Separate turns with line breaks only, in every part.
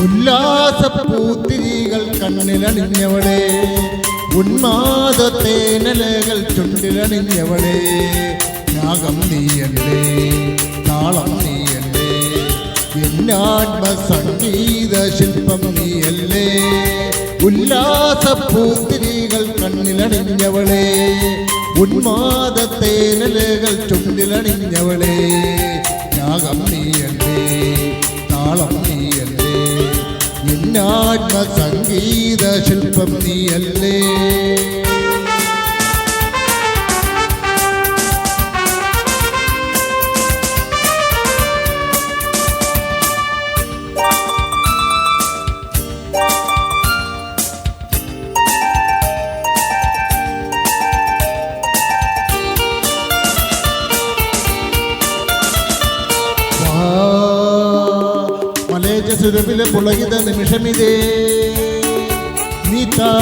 ഉല്ലാസപ്പൂത്തിരികൾ കണ്ണിലണിഞ്ഞവളെ, ഉന്മാദത്തേനലകൾ ചുണ്ടിലണിഞ്ഞവളെ, രാഗം നീയല്ലേ, താളം നീയല്ലേ, എന്നാത്മസംഗീത ശില്പം നീയല്ലേ. ഉല്ലാസപ്പൂത്തിരികൾ കണ്ണിലണിഞ്ഞവളെ, ഉന്മാദത്തേനലകൾ ചുണ്ടിലണിഞ്ഞവളെ, രാഗം നീയല്ലേ, താളം നീയല്ലേ, എന്നാത്മസംഗീത ശില്പം നീയല്ലേ. സുരഭിലെ പുളകിത നിമിഷമിതേ, നീതാ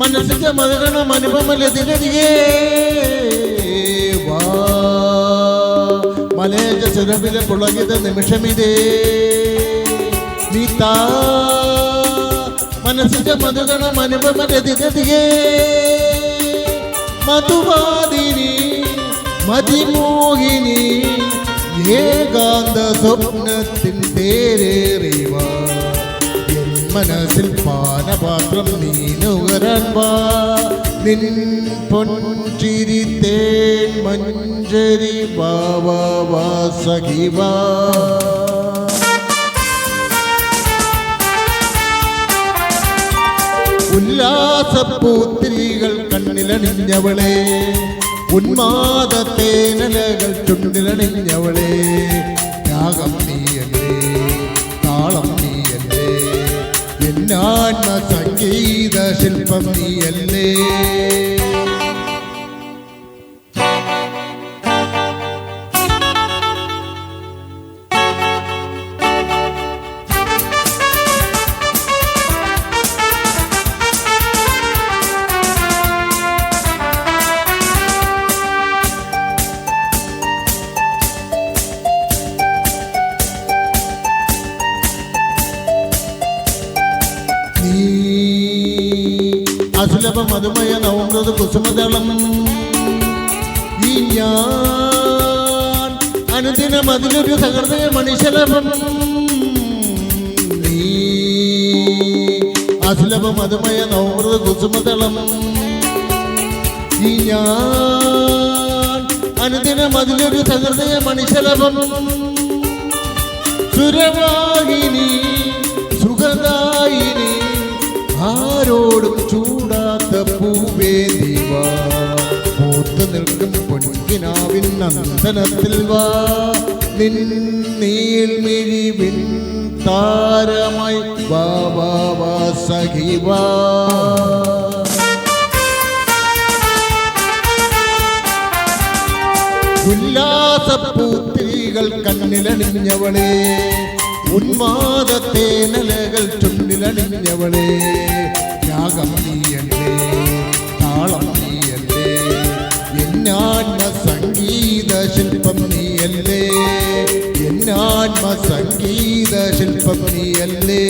മനസ്സിന്റെ മകരണം അനുപമലതിനരികേ. വാ മലേജ സുരഭിലെ പുളകിത നിമിഷമിതേ, നീതാ മനസ്സിന്റെ മകരണം അനുപമലതിനരികേ. മധുവാദിനി മതിമോഹിനി ഏകാന്ത സ്വപ്നത്തിൻ തേരേറിവ, എൻ മനസ്സിൽ പാനപാത്രം നീ നുകരാൻ വാ. നിൻ പൊൻചിരി തേൻ മഞ്ചരി വാ സഖി വാ. ഉല്ലാസപ്പൂത്തിരികൾ കണ്ണിലണിഞ്ഞവളെ, ഉന്മാദത്തേനലകൾ ചുണ്ടിലണിഞ്ഞവളെ, രാഗം നീയല്ലേ, താളം നീയല്ലേ, എന്നാത്മസംഗീത ശില്പം നീയല്ലേ. അസുലഭ മധുമയ നവമൃത കുസുമദളം, ഈ ഞാൻ അനുദിനം അതിലൊരു സഹൃദയ മണിശലഭം. നീ അസുലഭ മധുമയ നവമൃത കുസുമദളം, ഈ ഞാൻ അനുദിനം അതിലൊരു സഹൃദയ മണിശലഭം. സുരവാഹിനി സുഖദായിനി ആരോടും ചൂടാത്ത പൂവേ ദീവാ, പൂത്തു നിൽക്കും പൊൻകിനാവിൻ നന്ദനത്തിൽ വാ. നിൻ നീൾമിഴിവിൻ താരമായി വാ സഖി വാ. ഉല്ലാസപ്പൂത്തിരികൾ കണ്ണിലണിഞ്ഞവളെ, ഉന്മാദത്തേനലകൾ ചുണ്ടിലണിഞ്ഞവളെ, രാഗം നീയല്ലേ, താളം നീയല്ലേ, എന്നാത്മസംഗീത ശില്പം നീയല്ലേ, എന്നാത്മസംഗീത ശില്പം നീയല്ലേ.